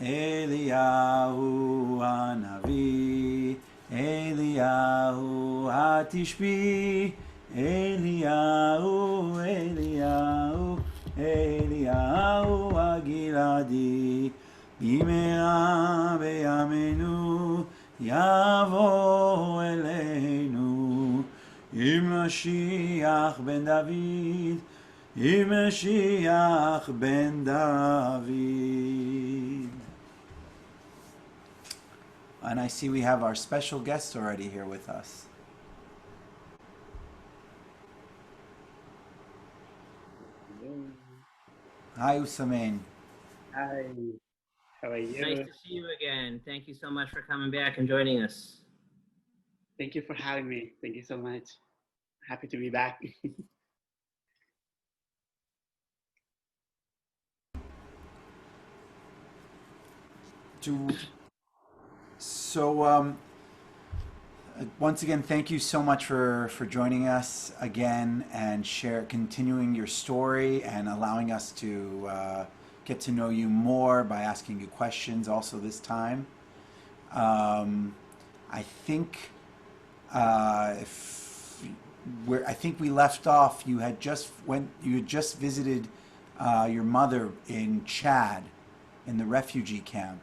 Eliyahu Hanavi, Eliyahu Hatishbi, Eliyahu, Eliyahu, Eliyahu Hagiladi, Bimea beyamenu, Yavo Eleinu, Mashiach ben David, Mashiach ben David. And I see we have our special guest already here with us. Hello. Hi, Usumain. Hi, how are Nice you? to see you again. Thank you so much for coming back and joining us. Thank you for having me. Thank you so much. Happy to be back. So, once again, thank you so much for joining us again and continuing your story and allowing us to get to know you more by asking you questions also this time. I think if I think we left off, you had just visited your mother in Chad in the refugee camp,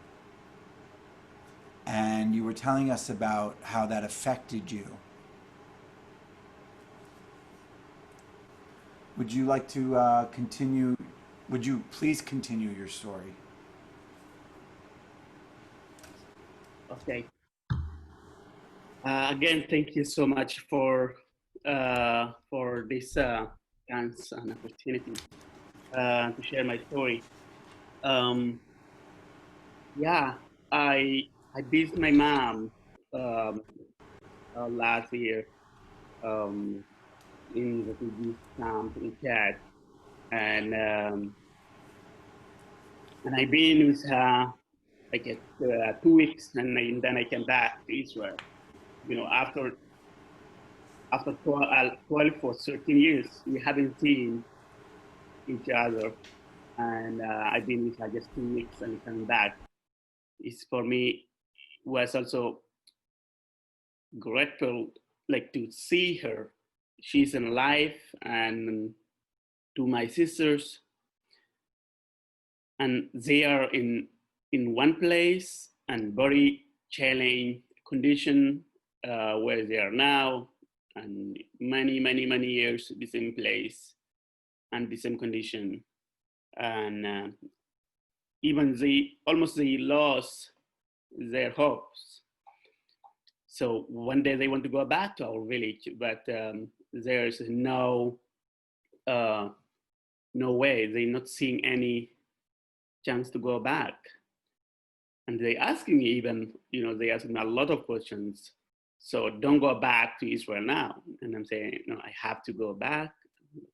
and you were telling us about how that affected you. Would you like to continue? Would you please continue your story? Okay. Again, thank you so much for this chance and opportunity to share my story. Um, yeah, I visited my mom um, last year um, in refugee camp in Chad, and um, and I've been with her like 2 weeks, and then I came back to Israel. You know, after 12 or 13 years, we haven't seen each other, and I've been with her just 2 weeks and coming back. It's for me was also grateful, like to see her. She's in life, and to my sisters, and they are in one place and very challenging condition where they are now, and many years the same place and the same condition, and even they lost their hopes. So one day they want to go back to our village, but there's uh, no way. They're not seeing any chance to go back. And they asking me even, they ask me a lot of questions. So don't go back to Israel now. And I'm saying, no, I have to go back.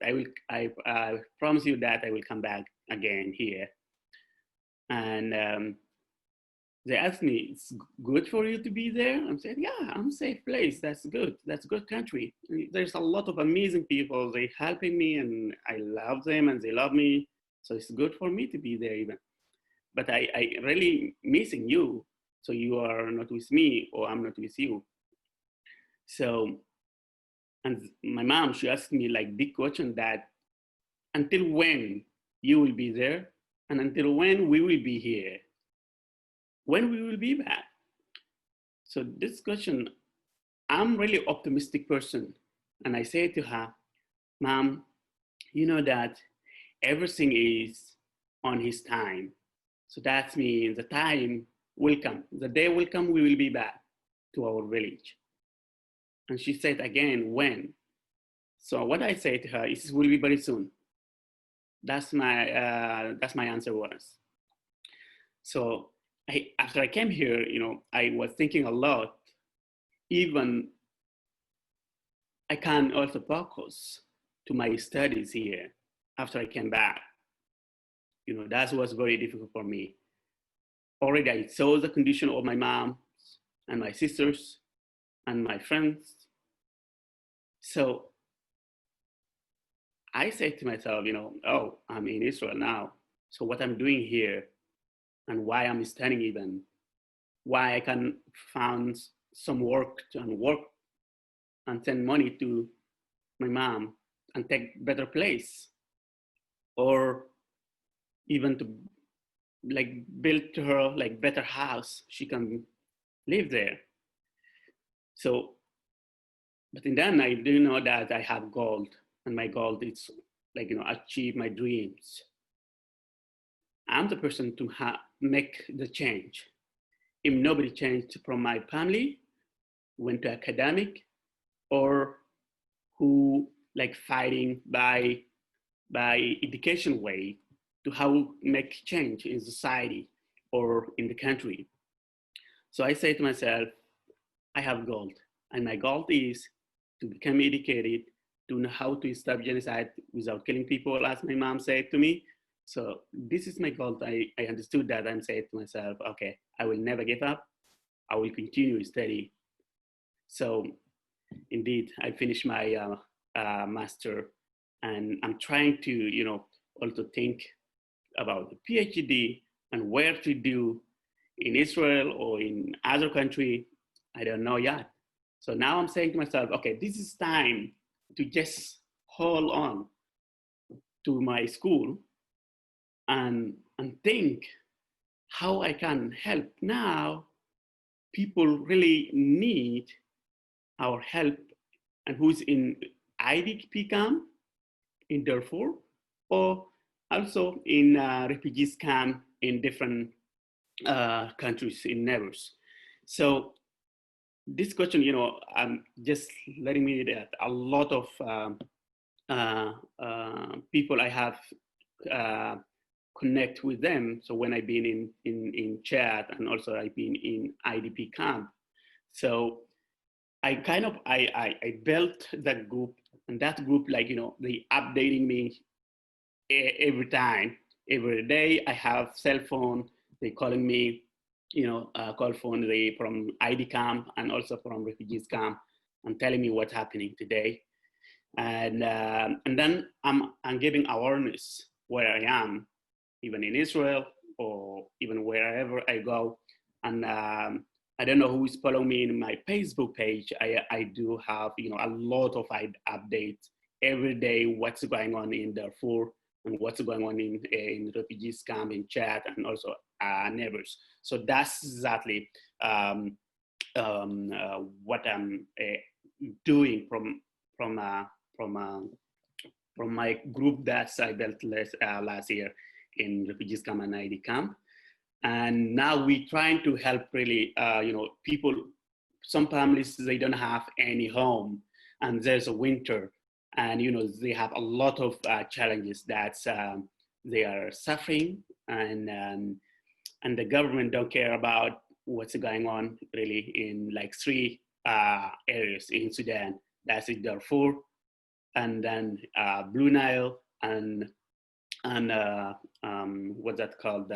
I promise you that I will come back again here. And they asked me, it's good for you to be there? I'm saying, yeah, I'm safe place. That's good. That's good country. There's a lot of amazing people. They helping me, and I love them, and they love me. So it's good for me to be there even. But I really missing you. So you are not with me, or I'm not with you. So, and my mom, she asked me like big question that until when you will be there, and until when we will be here, when we will be back. So this question, I'm really optimistic person. And I say to her, Mom, you know that everything is on his time. So that means the time will come. The day will come, we will be back to our village. And she said again, when? So what I say to her is, will be very soon. That's my answer was. So after I came here, I was thinking a lot. Even I can also focus to my studies here after I came back. That was very difficult for me. Already I saw the condition of my mom and my sisters and my friends. So I said to myself, oh, I'm in Israel now. So what I'm doing here, and why I'm studying even, why I can find some work and send money to my mom and take better place, or even to like build to her like better house she can live there. So, but in then I do know that I have goal, and my goal is like, achieve my dreams. I'm the person to make the change. If nobody changed from my family, went to academic, or who like fighting by education way to how make change in society or in the country. So I say to myself, I have goal, and my goal is to become educated, to know how to stop genocide without killing people, as my mom said to me. So this is my goal. I understood that and said to myself, okay, I will never give up. I will continue to study. So indeed, I finished my master, and I'm trying to, also think about the PhD and where to do in Israel or in other country. I don't know yet. So now I'm saying to myself, okay, this is time to just hold on to my school and think how I can help now. People really need our help, and who's in IDP camp in Darfur, or also in refugees camp in different countries in neighbors. So this question, I'm just letting me that a lot of people I have connect with them. So when I've been in Chad, and also I've been in IDP camp. So I kind of, I built that group, and that group, like, they updating me every time, every day. I have cell phone, they calling me, call phone, they from ID camp and also from refugees camp, and telling me what's happening today. And then I'm giving awareness where I am, even in Israel or even wherever I go. And I don't know who is following me in my Facebook page. I do have, a lot of updates every day, what's going on in Darfur and what's going on in refugees camp in Chad and also neighbors. So that's exactly what I'm doing from my group that I built last year in refugees camp and ID camp. And now we're trying to help really, people, some families, they don't have any home, and there's a winter, and, they have a lot of challenges that they are suffering, and the government don't care about what's going on really in like three areas in Sudan. That's in Darfur, and then Blue Nile, and what's that called?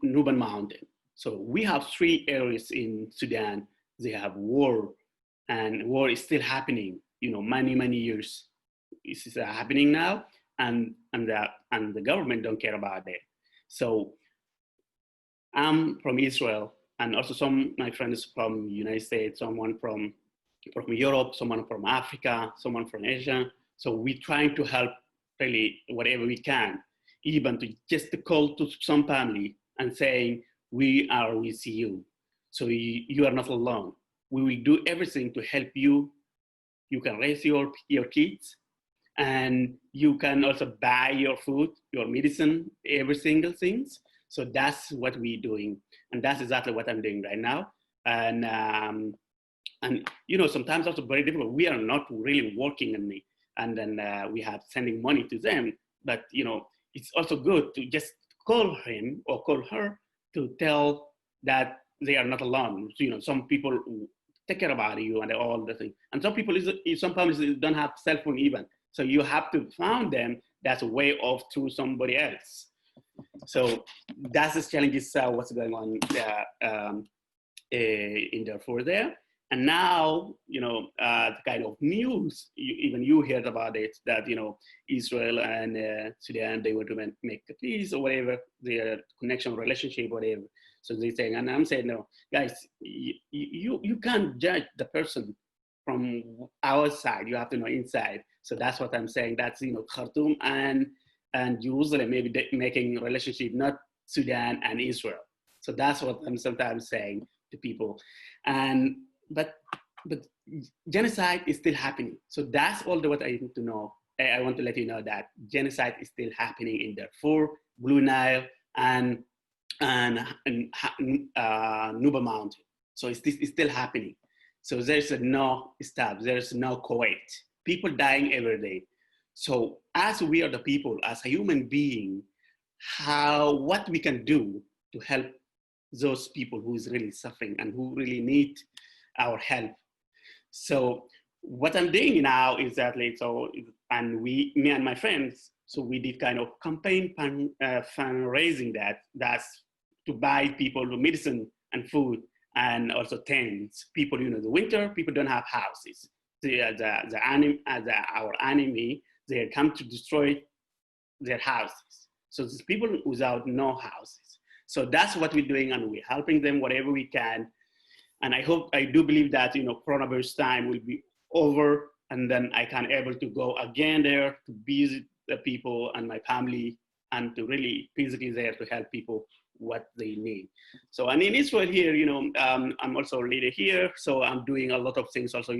Nuban Mountain. So we have three areas in Sudan. They have war, and war is still happening. Many years is happening now, and the government don't care about it. So I'm from Israel, and also some my friends from United States, someone from Europe, someone from Africa, someone from Asia. So we're trying to help really whatever we can, even to just call to some family and saying, we are with you. So you are not alone. We will do everything to help you. You can raise your kids, and you can also buy your food, your medicine, every single things. So that's what we're doing. And that's exactly what I'm doing right now. And sometimes also very difficult. We are not really working on me. And then we have sending money to them. But, it's also good to just call him or call her to tell that they are not alone. So, some people take care about you and all the things. And some people, some families don't have cell phone even. So you have to find them that's a way off to somebody else. So that's the challenge is what's going on in Darfur there. And now, the kind of news, even you heard about it, that, Israel and Sudan, they want to make a peace or whatever, their connection, relationship, whatever. So they're saying, and I'm saying, no, guys, you can't judge the person from outside. You have to know inside. So that's what I'm saying. That's, Khartoum and Jerusalem, maybe making relationship, not Sudan and Israel. So that's what I'm sometimes saying to people. But genocide is still happening. So that's all what I need to know. I want to let you know that genocide is still happening in Darfur, Blue Nile, and Nuba Mountain. So it's still happening. So there's no stop. There's no quiet. People dying every day. So as we are the people, as a human being, what we can do to help those people who is really suffering and who really need our help. So what I'm doing now is that, me and my friends, so we did kind of campaign fundraising that's to buy people medicine and food and also tents. People, the winter, people don't have houses. Our enemy, they come to destroy their houses. So there's people without no houses. So that's what we're doing, and we're helping them whatever we can. And I do believe that, coronavirus time will be over, and then I can able to go again there to visit the people and my family, and to really physically there to help people what they need. So, and in Israel here, I'm also a leader here. So I'm doing a lot of things also,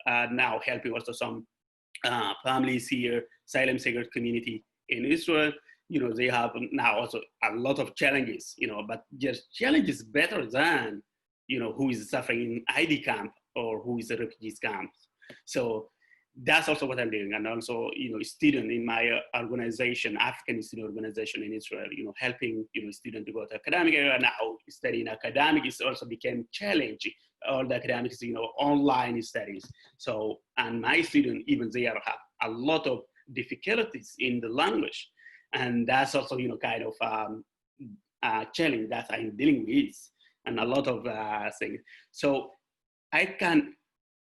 now helping also some families here, asylum seeker community in Israel. They have now also a lot of challenges, but just challenges better than, who is suffering in ID camp or who is a refugees camp. So that's also what I'm doing. And also, student in my organization, African student organization in Israel, helping, student to go to academic area. Now studying academic is also became challenging. All the academics, online studies. So, and my student, even they have a lot of difficulties in the language. And that's also, kind of challenge that I'm dealing with, and a lot of things. So I can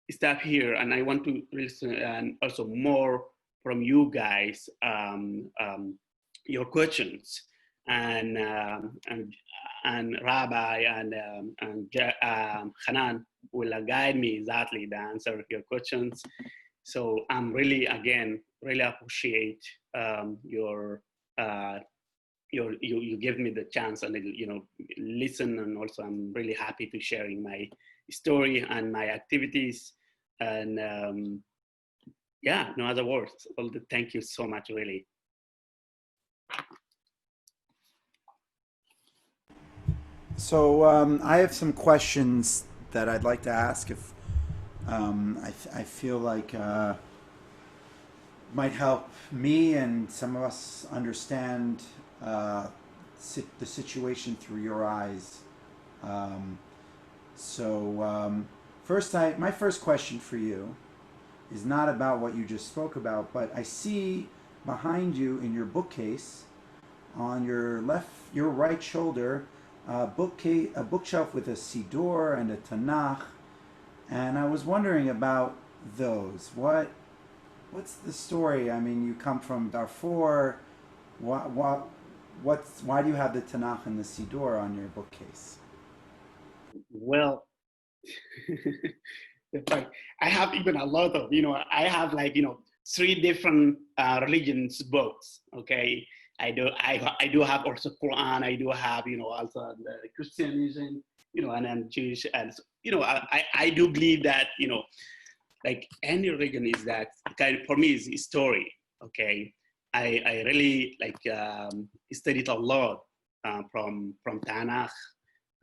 stop here, and I want to listen and also more from you guys, your questions, and Rabbi and Hanan will guide me exactly to answer your questions. So I'm really appreciate you give me the chance and listen, and also I'm really happy to sharing my story and my activities, and no other words. Thank you so much, really. So I have some questions that I'd like to ask, if I feel like might help me and some of us understand the situation through your eyes. My first question for you is not about what you just spoke about, but I see behind you in your bookcase, on your right shoulder, a bookshelf with a Siddur and a Tanakh, and I was wondering about those. What's the story? I mean, you come from Darfur. Why do you have the Tanakh and the Siddur on your bookcase? Well, I have even a lot of, I have 3 different religions books. Okay, I do have also Quran. I do have, also the Christianism, and I'm Jewish, and I do believe that, like any religion is that kind of, for me, is a story. Okay, I really studied a lot from Tanakh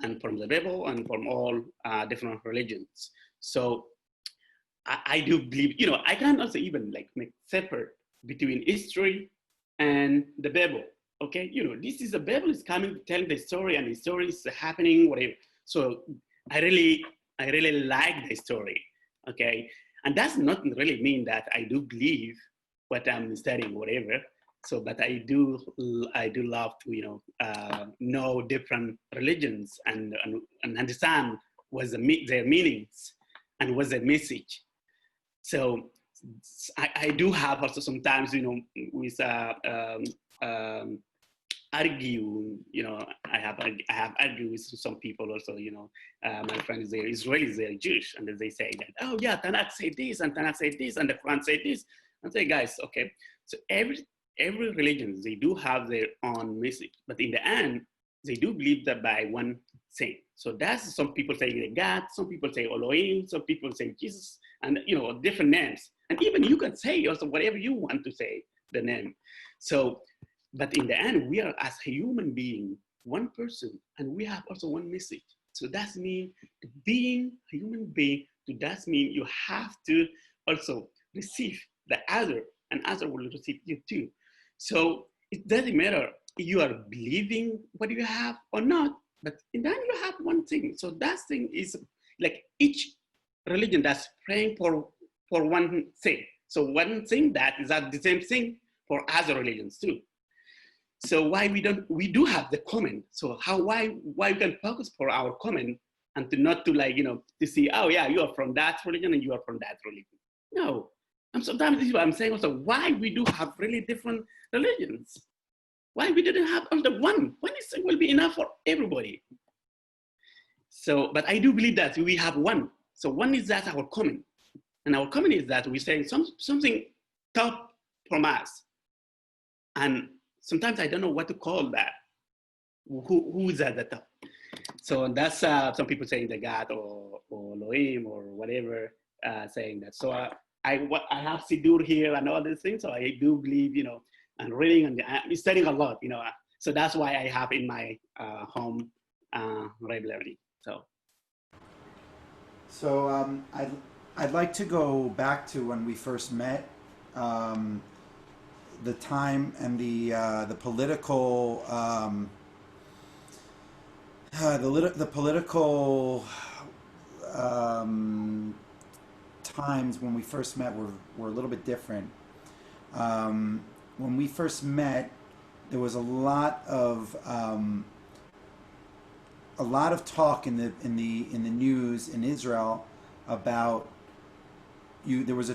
and from the Bible and from all different religions. So I do believe, I can also even make separate between history and the Bible. Okay, this is the Bible is coming, telling the story, and the story is happening, whatever. So I really like the story. Okay, and that's not really mean that I do believe what I'm studying, whatever. So, but I do love to know different religions and understand what's their meanings. and what's the message. So I do have also sometimes, with argue, I have argued with some people also, my friends, they're Israelis, they're Jewish, and they say that, oh yeah, Tanakh said this, and Tanakh said this, and the Quran said this. I say, guys, okay, so every religion, they do have their own message, but in the end, they do believe that by one thing. So that's, some people say God, some people say Elohim, some people say Jesus, and different names. And even you can say also whatever you want to say, the name. So, but in the end, we are as a human being, one person, and we have also one message. So that means being a human being, that means you have to also receive the other, and other will receive you too. So it doesn't matter if you are believing what you have or not, but then you have one thing. So that thing is like each religion that's praying for one thing. So one thing that is the same thing for other religions too. So why we do have the common. So why we can focus for our common and not to to see, oh yeah, you are from that religion and you are from that religion. No. And sometimes this is what I'm saying also, why we do have really different religions. Why we didn't have only one? One will be enough for everybody. So, but I do believe that we have one. So one is that our common. And our common is that we're saying something top from us. And sometimes I don't know what to call that. Who is at the top? So that's some people saying the God or Elohim or whatever, saying that. So I have Siddur here and all these things. So I do believe, and reading and I'm studying a lot, So that's why I have in my home regularly. So I'd like to go back to when we first met, the time and the political the political times when we first met were a little bit different. When we first met, there was a lot of talk in the news in Israel about it was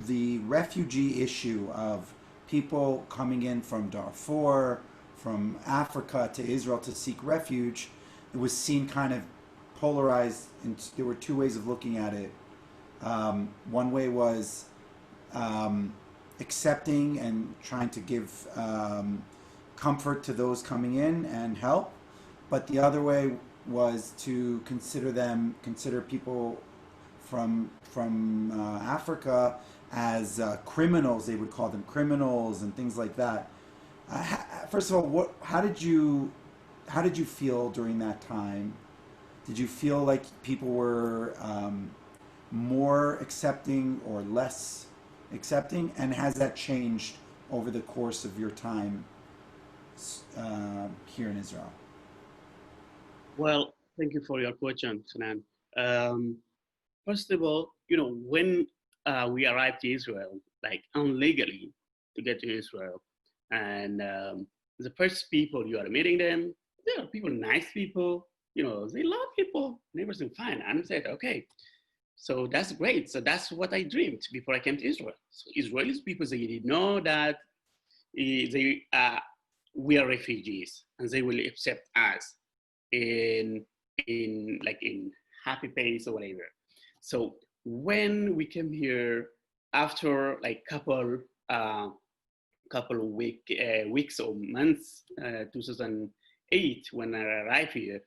the refugee issue of people coming in from Darfur, from Africa to Israel to seek refuge. It was seen kind of polarized, and there were two ways of looking at it. One way was accepting and trying to give comfort to those coming in and help, but the other way was to consider people from Africa as criminals. They would call them criminals and things like that. First of all, how did you feel during that time? Did you feel like people were more accepting or less accepting? And has that changed over the course of your time here in Israel? Well, thank you for your question, Hanan. First of all, when we arrived to Israel, like illegally to get to Israel, and the first people you are meeting them, they are people, nice people, they love people, and everything fine. And I said, okay, so that's great. So that's what I dreamed before I came to Israel. So Israelis people, they did know that we are refugees, and they will accept us in happy pace or whatever. So when we came here after like couple of weeks or months, 2008, when I arrived here,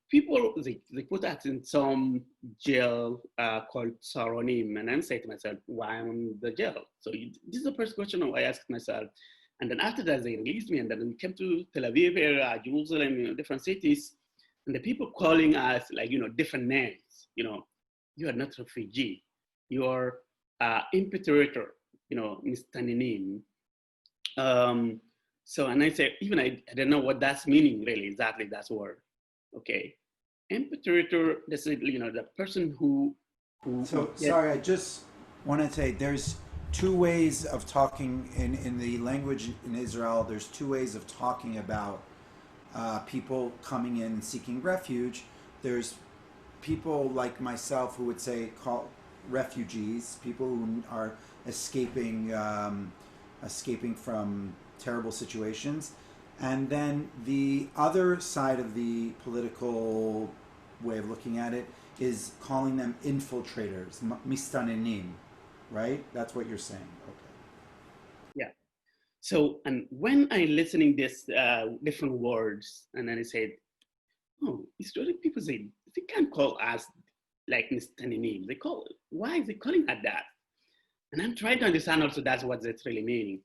people, they put us in some jail called Saronim, and I said to myself, why am I in the jail? So this is the first question I asked myself. And then after that, they released me, and then we came to Tel Aviv area, Jerusalem, different cities, and the people calling us like, different names. You are not refugee, you are impetrator, Mistaninim. So, and I say, even I don't know what that's meaning really, exactly, that word. Okay. Impetrator, this is, the person who Sorry, I just want to say there's two ways of talking in the language in Israel. There's two ways of talking about people coming in and seeking refuge. There's people like myself who would say call refugees, people who are escaping from terrible situations, and then the other side of the political way of looking at it is calling them infiltrators, mistanenim, right? That's what you're saying. Okay. Yeah. So, and when I listening this different words, and then I said, oh, Israeli people say they can't call us like mistanenim. Why is they calling us that? And I'm trying to understand also that's what that's really meaning.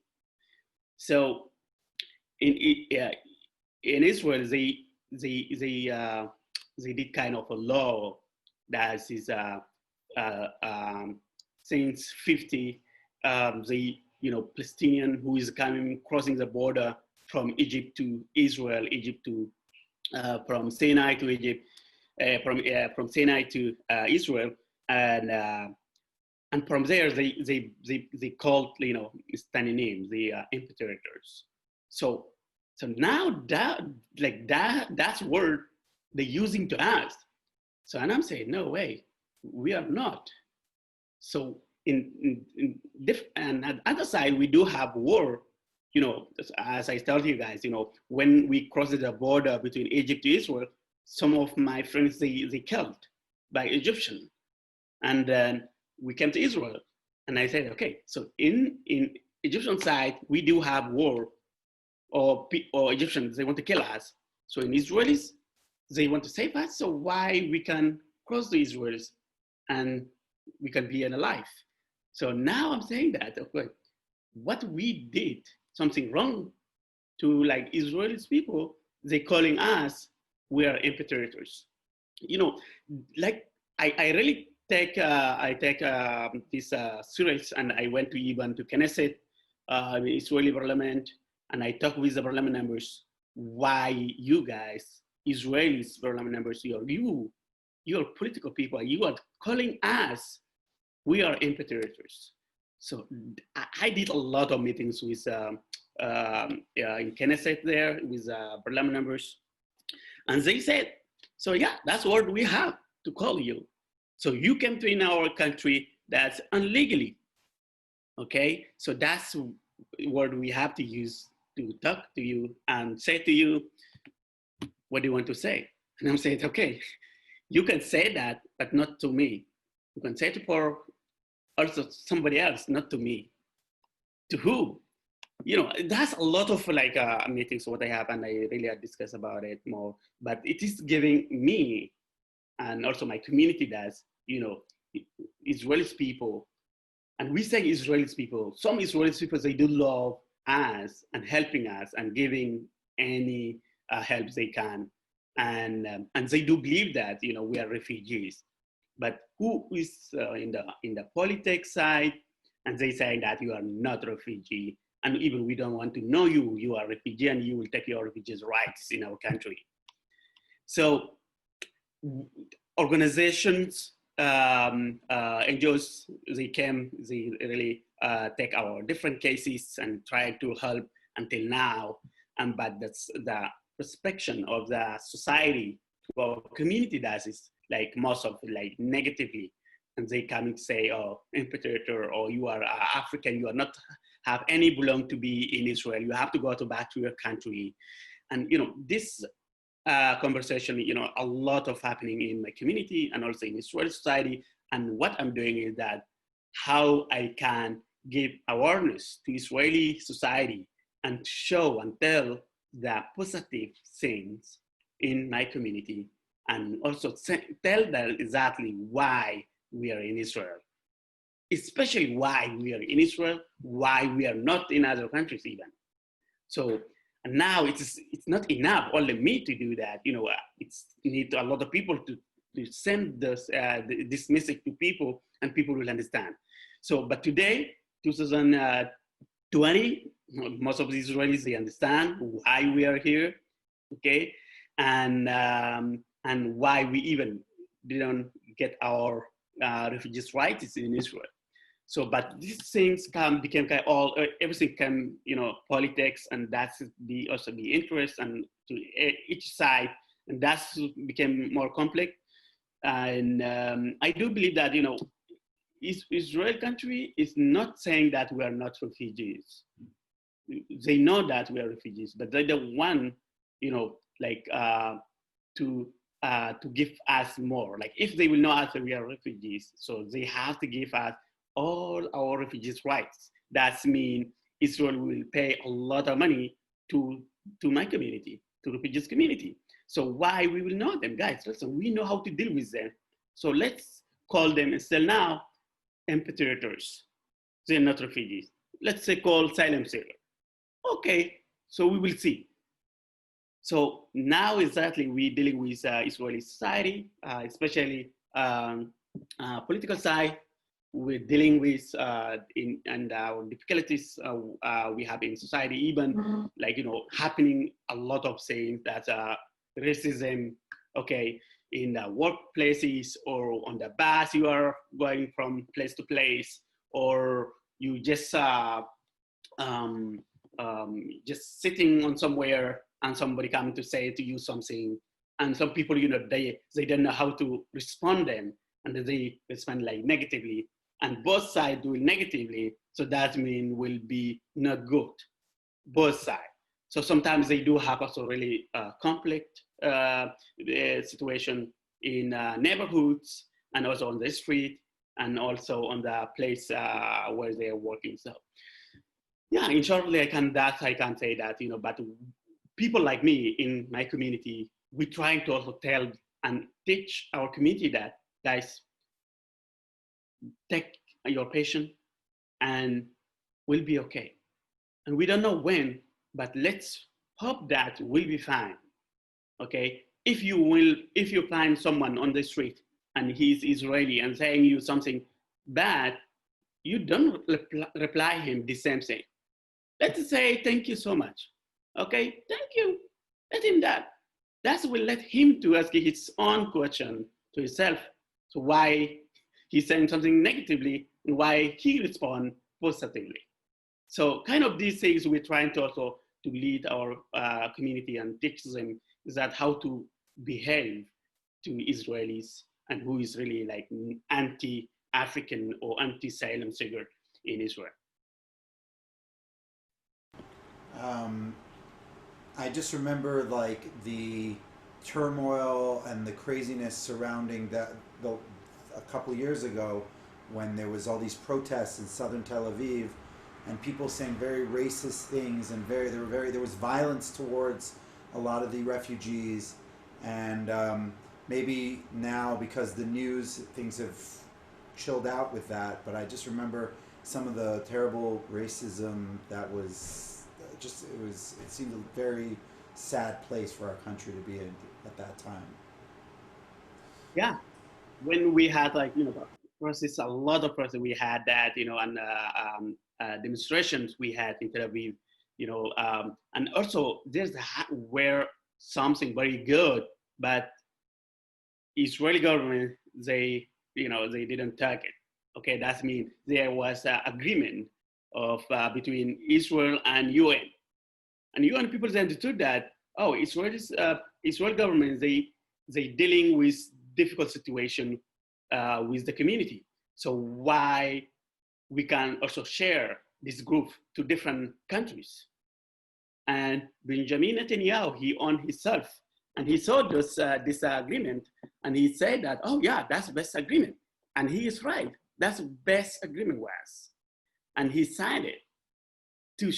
So in Israel, they did kind of a law that is since 50, the Palestinian who is crossing the border from Egypt to Israel, Egypt to from Sinai to Egypt, from Sinai to Israel, and from there they called mistanenim, the infiltrators. So now that's word they're using to us. So and I'm saying no way, we are not. So and at the other side we do have war. As I told you guys, when we crossed the border between Egypt to Israel, some of my friends they killed by Egyptian, and then we came to Israel, and I said, okay, so in Egyptian side we do have war, or Egyptians they want to kill us. So in Israelis they want to save us. So why we can cross the Israelis and we can be alive? So now I'm saying that okay, what we did something wrong to like Israeli people, they calling us we are infiltrators. Like I really take this serious, and I went to even to Knesset, the Israeli parliament, and I talked with the parliament members. Why you guys, Israelis parliament members, you're political people, you are calling us we are infiltrators. So I did a lot of meetings with in Knesset there with parliament members, and they said, so yeah, that's what we have to call you. So you came to in our country that's illegally, okay? So that's what we have to use to talk to you and say to you, what do you want to say? And I'm saying, okay, you can say that, but not to me. You can say it for also somebody else, not to me. To who? That's a lot of meetings what I have, and I really discuss about it more, but it is giving me and also my community does, Israeli people, and we say Israeli people, some Israeli people, they do love us and helping us and giving any help they can. And they do believe that, we are refugees. But who is in the politics side, and they say that you are not a refugee, and even we don't want to know you are a refugee, and you will take your refugees' rights in our country. So organizations, NGOs, they really take our different cases and try to help until now. But that's the perception of the society to our community does is like most of negatively, and they come and say, oh, infiltrator, or you are African, you are not have any belong to be in Israel, you have to go back to your country. And this conversation, a lot of happening in my community and also in Israeli society. And what I'm doing is that how I can give awareness to Israeli society and show and tell the positive things in my community, and also tell them exactly why we are in Israel, especially why we are in Israel, why we are not in other countries even. So and now it's not enough only me to do that. It's need a lot of people to send this message to people, and people will understand. So, but today, 2020, most of the Israelis, they understand why we are here, okay, and why we even didn't get our refugees' rights in Israel. So, but these things became everything can, politics, and that's also the interest and to each side, and that's became more complex. And I do believe that, Israel country is not saying that we are not refugees. They know that we are refugees, but they don't want, to give us more. Like if they will know us that we are refugees, so they have to give us all our refugees' rights. That means Israel will pay a lot of money to my community, to refugees community. So why we will know them, guys? Listen, we know how to deal with them. So let's call them still now impetrators. They're not refugees. Let's say call asylum seeker. Okay, so we will see. So now exactly we're dealing with Israeli society, especially political side. We're dealing with and our difficulties we have in society, even happening a lot of things that racism, okay, in the workplaces or on the bus you are going from place to place, or you just sitting on somewhere and somebody coming to say to you something, and some people, they don't know how to respond them, and they respond like negatively, and both sides do it negatively. So that means will be not good, both sides. So sometimes they do have also really conflict situation in neighborhoods, and also on the street, and also on the place where they are working. So yeah, in shortly, I can say that, but people like me in my community, we're trying to also tell and teach our community that, guys, take your patient and we'll be okay. And we don't know when, but let's hope that we'll be fine, okay? If you find someone on the street and he's Israeli and saying you something bad, you don't reply him the same thing. Let's say, thank you so much. Okay, thank you. Let him that. That will let him to ask his own question to himself. So why he's saying something negatively and why he respond positively. So kind of these things we're trying to also to lead our community and teach them is that how to behave to Israelis and who is really like anti-African or anti-asylum seeker in Israel. I just remember like the turmoil and the craziness surrounding a couple years ago when there was all these protests in southern Tel Aviv and people saying very racist things, and there was violence towards a lot of the refugees, and maybe now because the news things have chilled out with that, but I just remember some of the terrible racism that was it seemed a very sad place for our country to be in at that time. Yeah, when we had process, a lot of process we had that, and demonstrations we had in Tel Aviv, and also there's where something very good, but Israeli government, they didn't take it. Okay, that means there was an agreement of between Israel and UN. And UN people understood that, Israel government, they dealing with difficult situation with the community. So why we can also share this group to different countries? And Benjamin Netanyahu, he owned himself, and he saw this agreement, and he said that, oh yeah, that's the best agreement. And he is right, that's the best agreement was. And he signed it to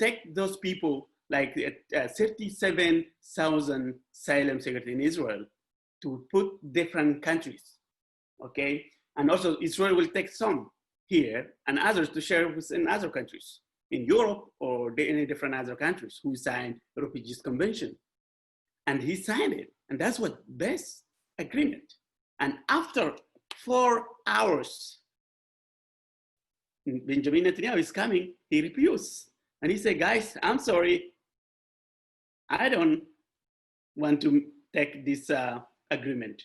take those people, like 37,000 asylum seekers in Israel, to put different countries, okay? And also Israel will take some here and others to share within other countries in Europe or any different other countries who signed the Refugees Convention. And he signed it, and that's what best agreement. And after 4 hours, Benjamin Netanyahu is coming, he refused. And he said, guys, I'm sorry, I don't want to take this agreement.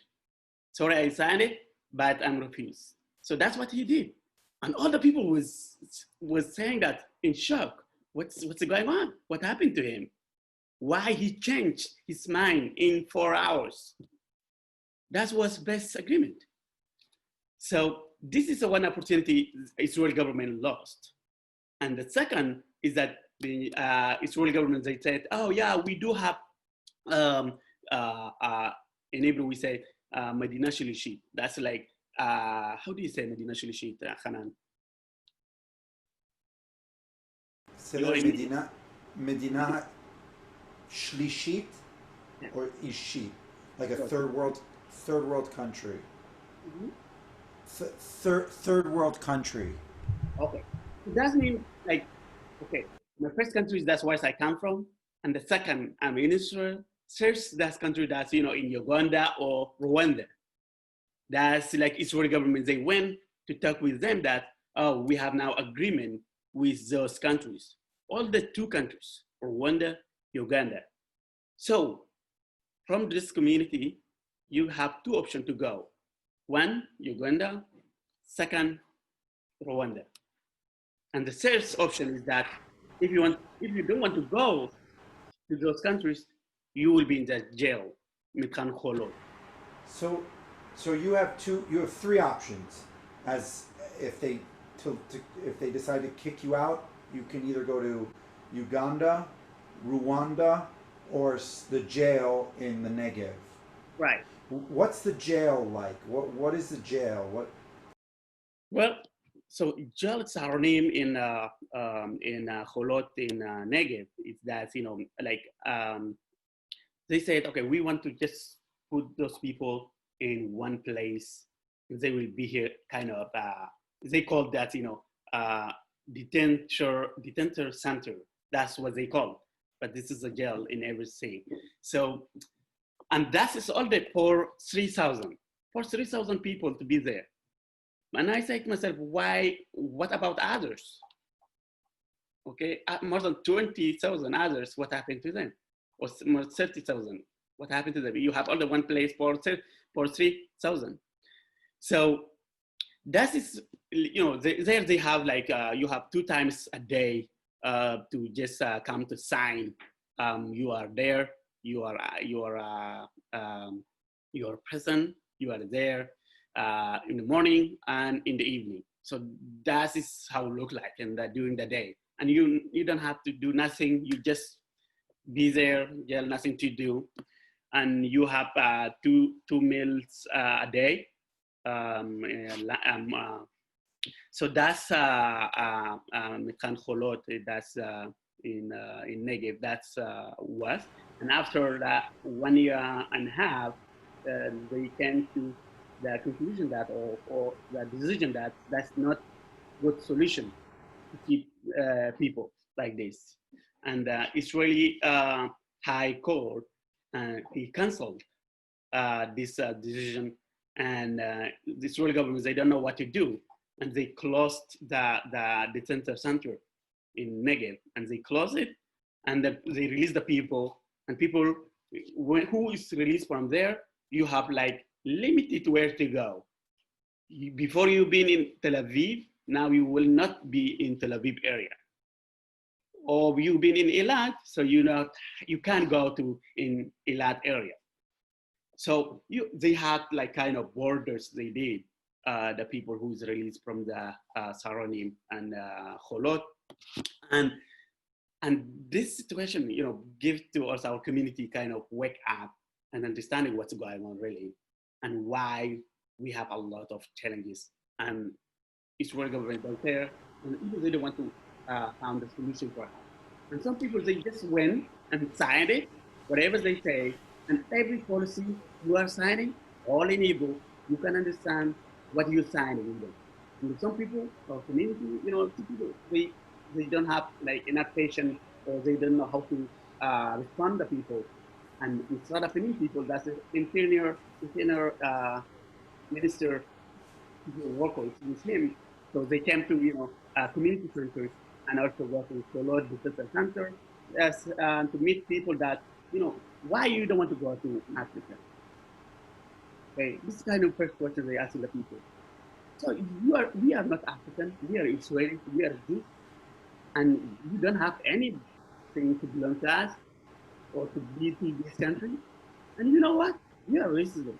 Sorry, I signed it, but I'm refused. So that's what he did. And all the people was saying that in shock. What's going on? What happened to him? Why he changed his mind in 4 hours? That was best agreement. So this is one opportunity Israeli government lost. And the second is that the Israeli government, they said, oh yeah, we do have, in Hebrew we say, Medina Shalishit. That's like, how do you say Medina Shalishit, Hanan? So Medina Shlishit or Ishit, like a third world country. Mm-hmm. Third world country. Okay, it does mean like, okay, my first country is that's where I come from, and the second I'm in Israel. First, that's country that's in Uganda or Rwanda. That's like Israeli government. They went to talk with them that we have now agreement with those countries, all the two countries, Rwanda, Uganda. So from this community, you have two options to go. One, Uganda. Second, Rwanda. And the third option is that if you don't want to go to those countries, you will be in the jail, Mitkan Kholo. So you have three options. As if they decide to kick you out, you can either go to Uganda, Rwanda, or the jail in the Negev. Right. What's the jail like? What is the jail? Well, so jail Saronim in Cholot in Negev is that they said, okay, we want to just put those people in one place. They will be here kind of, they call that, detention center. That's what they call. But this is a jail in everything. So, and that is all for 3,000 people to be there. And I say to myself, what about others? Okay, more than 20,000 others, what happened to them? Or more 30,000, what happened to them? You have only one place for 3,000. So that is, there they have like, you have 2 times a day to just come to sign. You are there, you are present, you are there in the morning and in the evening. So that is how it looks like during the day. And you don't have to do nothing, you just be there, you have nothing to do. And you have two meals a day. So that's Mekan Cholot, that's in Negev, that's west. And after that 1 year and a half, they came to the conclusion that, or the decision that that's not good solution to keep people like this. And Israeli High Court, he canceled this decision, and the Israeli government, they don't know what to do, and they closed the detention center in Negev, and they closed it, and they released the people, and people who is released from there, you have like limited where to go. Before you've been in Tel Aviv, now you will not be in Tel Aviv area. Or you've been in Eilat, so you can't go to in Eilat area. So they had like kind of borders they did, the people who is released from the Saronim and Cholot. And this situation, gives to us, our community, kind of wake up and understanding what's going on really, and why we have a lot of challenges. And Israeli government don't care, and even they don't want to find a solution for it. And some people, they just went and signed it, whatever they say, and every policy you are signing, all in Hebrew, you can understand what you're signing. And some people, or community, some people, they don't have like enough patience, or they don't know how to respond to people. And it's not happening people, that's the interior minister workers with him. So they came to, community centers and also work with Solod Digital Center to meet people that, why you don't want to go to Africa? Okay, this kind of first question they ask the people. So we are not African, we are Israeli, we are Jews, and we don't have anything to belong to us or to be to this country. And you know what? We are racism.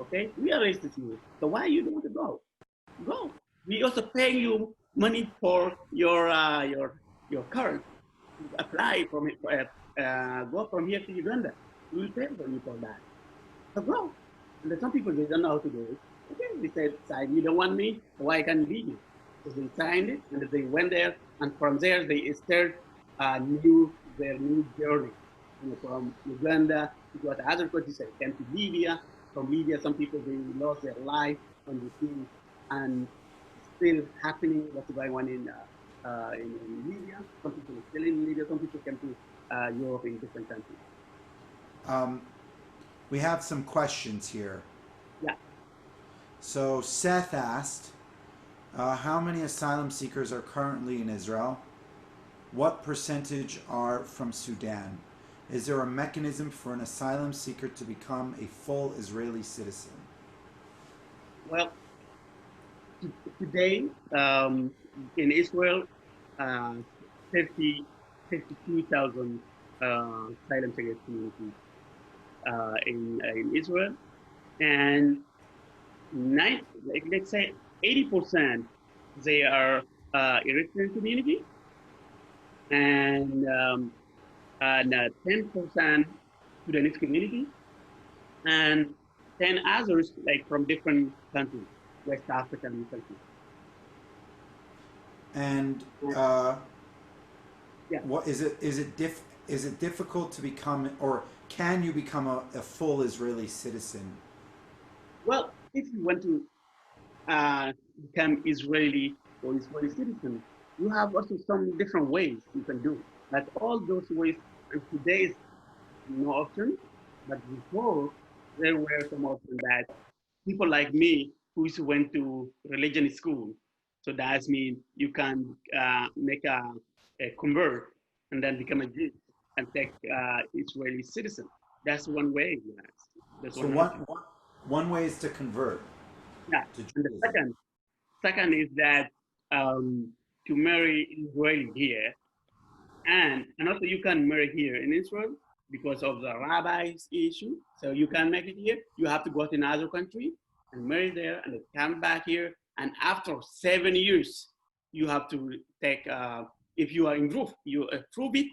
Okay, we are racist here. So why you don't want to go? Go. We also pay you money for your card to apply from it. Go from here to Uganda. We will pay for you for that. So go. And there's some people they don't know how to do it. Okay, they said, "Side, you don't want me, why can't be you?" So they signed it, and they went there, and from there they start their new journey. From Uganda to what other countries, they came to Libya. From Libya, some people they lost their life on the sea, and it's still happening. What's going on in Libya? Some people are still in Libya. Some people came to Europe in different countries. Um, we have some questions here. Yeah. So Seth asked, how many asylum seekers are currently in Israel? What percentage are from Sudan? Is there a mechanism for an asylum seeker to become a full Israeli citizen? Well, today in Israel, uh, 30, 32,000 asylum seeker communities in Israel, and let's say 80% they are Eritrean community, and 10% Sudanese community, and 10 others like from different countries, West African countries. And Yeah. what is it? Is it difficult to become, or can you become a full Israeli citizen? Well, if you want to become Israeli or Israeli citizen, you have also some different ways you can do. But all those ways, and today is no option. But before, there were some options that people like me who went to religion school. So that means you can make a convert and then become a Jew and take Israeli citizen. That's one way. Yes. That's So one option. one way is to convert Yeah. to And the Judaism. second is that to marry Israeli here, and also you can marry here in Israel because of the rabbis issue. So you can make it here. You have to go to another country and marry there, and then come back here. And after 7 years, you have to take. If you are in group, you approve it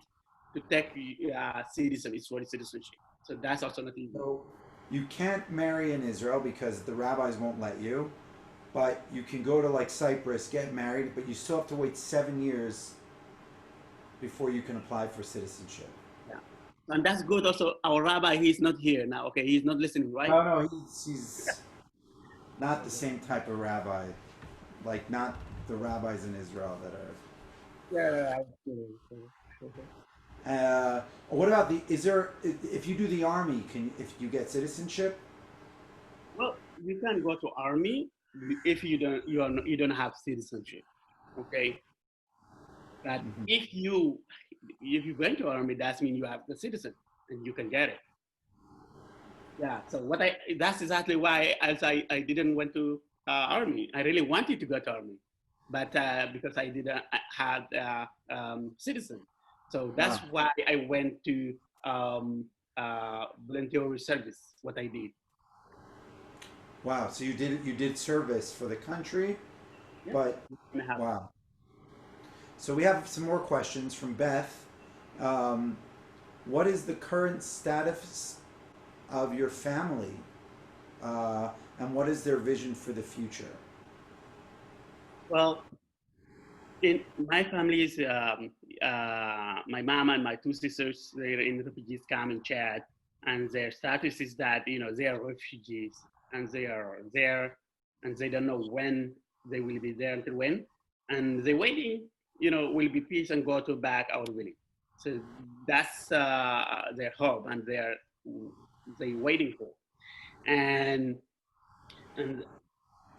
to take Israeli citizenship. So that's also not easy. So you can't marry in Israel because the rabbis won't let you, but you can go to like Cyprus, get married, but you still have to wait 7 years before you can apply for citizenship. Yeah, and that's good. Also, our rabbi, he's not here now. Okay, he's not listening, right? No, no, he's not the same type of rabbi, like not the rabbis in Israel that are. Yeah. What about the? Is there? If you do the army, can if you get citizenship? Well, you can go to army if you don't have citizenship. Okay, but Mm-hmm. if you went to army, that means you have the citizen and you can get it. Yeah. So that's exactly why as I didn't went to army. I really wanted to go to army, but because I didn't have citizen, so that's Ah, why I went to voluntary service. What I did. wow. So you did service for the country, Yeah. but wow. So we have some more questions from Beth. Um, what is the current status of your family, and what is their vision for the future? Well, in my family is my mom and my two sisters. They're in refugees camp in Chad, and their status is that they are refugees and they are there, and they don't know when they will be there until when, and they're waiting. Will be peace and go to back our village. So that's their hope, and they waiting for, and and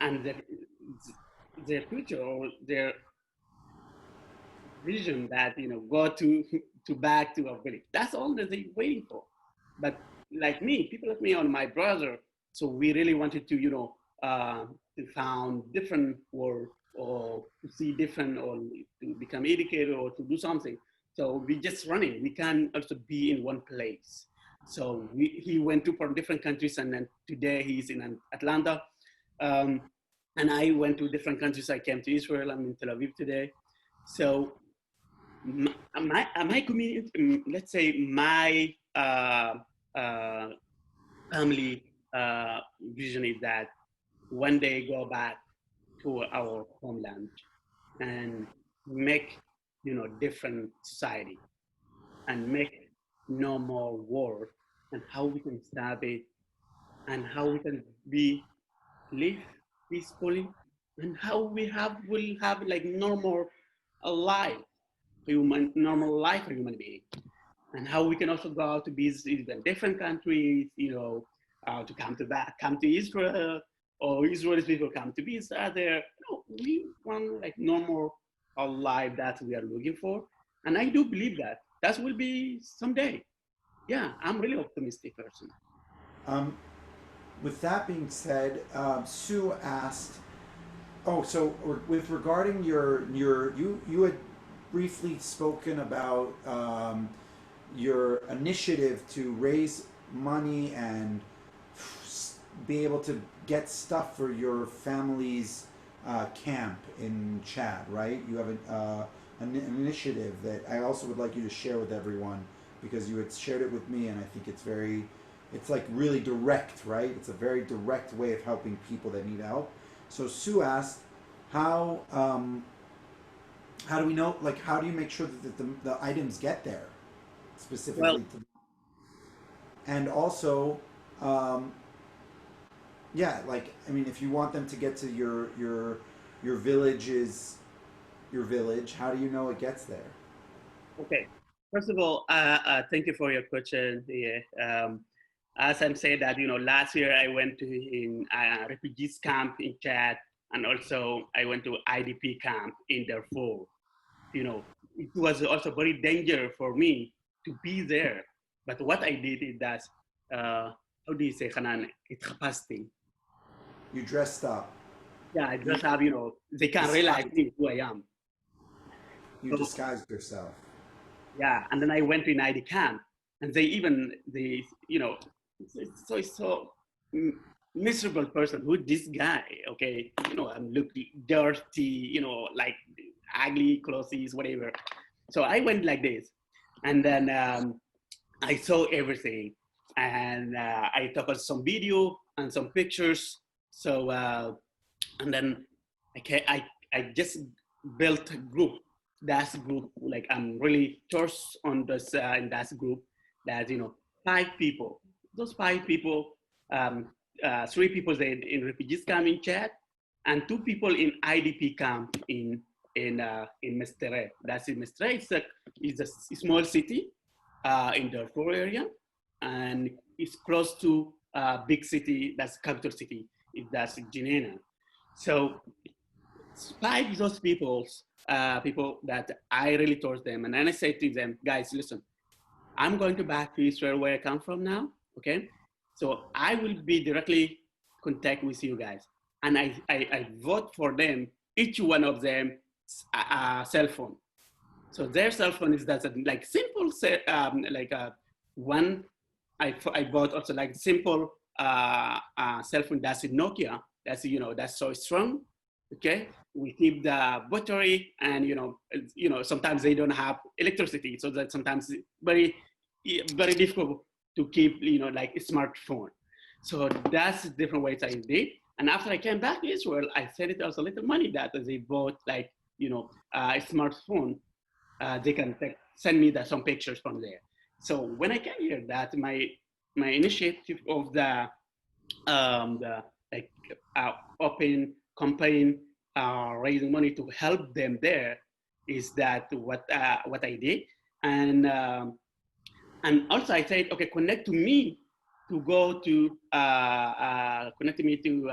and their future or their vision that go to back to our village. That's all that they're waiting for. But like me, people like me and my brother, so we really wanted to to found different world or to see different or to become educated or to do something. So we just running. We can also be in one place. So he went to from different countries, and then today he's in Atlanta. And I went to different countries. I came to Israel. I'm in Tel Aviv today. So my community, let's say my family vision is that one day go back to our homeland and make, different society and make no more war, and how we can stop it, and how we can live peacefully, and how will have like normal life, normal life for human being, and how we can also go out to visit even different countries, to come to Israel, or Israeli people come to visit there. We want like normal life that we are looking for, and I do believe that will be someday. Yeah, I'm really optimistic person. With that being said, Sue asked, oh, so with regarding you had briefly spoken about your initiative to raise money and be able to get stuff for your family's camp in Chad, right? You have an initiative that I also would like you to share with everyone, because you had shared it with me, and I think it's like really direct, right? It's a very direct way of helping people that need help. So Sue asked, how do we know, like, how do you make sure that the items get there specifically? Well, and also, yeah, like, I mean, if you want them to get to your village, how do you know it gets there? okay. First of all, thank you for your question. Yeah. As I'm saying that, last year I went to in refugees camp in Chad, and also I went to IDP camp in Darfur. It was also very dangerous for me to be there. But what I did is that, how do you say, Hanan? It's fasting. You dressed up. Yeah, I just have, they can't realize me who I am. You So, disguised yourself. yeah, and then I went to an ID camp, and it's so miserable person. Who this guy? Okay, I'm looking dirty, like ugly clothes, whatever. So I went like this, and then I saw everything, and I took some video and some pictures. So and then I just built a group. That's group, like I'm really trust on this in that group. That 5 people. Those 5 people, um, 3 people in refugees camp in Chad, and 2 people in IDP camp in Mestere. That's in Mestere. It's a small city in the Darfur area, and it's close to a big city. That's capital city. That's Genena. So 5 of those people that I really trust them, and then I say to them, guys, listen, I'm going to back to Israel where I come from now. Okay, so I will be directly contact with you guys, and I vote for them, each one of them cell phone. So their cell phone is that like simple, one. I bought also like simple cell phone that's in Nokia. That's so strong. Okay, we keep the battery, and sometimes they don't have electricity, so that sometimes very very difficult to keep like a smartphone. So that's different ways I did. And after I came back to Israel, I sent it also a little money that they bought like a smartphone. They can send me some pictures from there. So when I came here, that my initiative of the like open campaign, raising money to help them there, is that what I did. And also I said, okay, connect to me to go to connect me to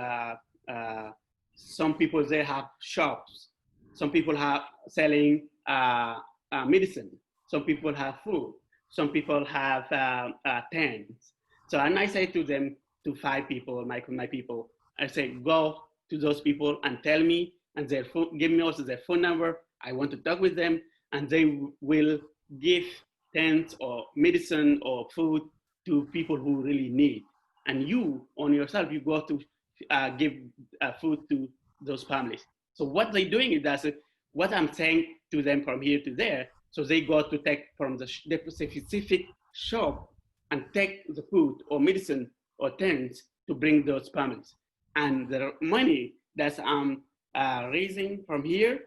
some people. They have shops. Some people have selling medicine. Some people have food. Some people have tents. So and I say to them, to 5 people, my people, I say, go to those people and tell me, and their phone, give me also their phone number. I want to talk with them, and they will give tents or medicine or food to people who really need. And you, on yourself, you go to give food to those families. So what they're doing is that what I'm saying to them from here to there. So they go to take from the specific shop and take the food or medicine or things to bring those families. And the money that I'm raising from here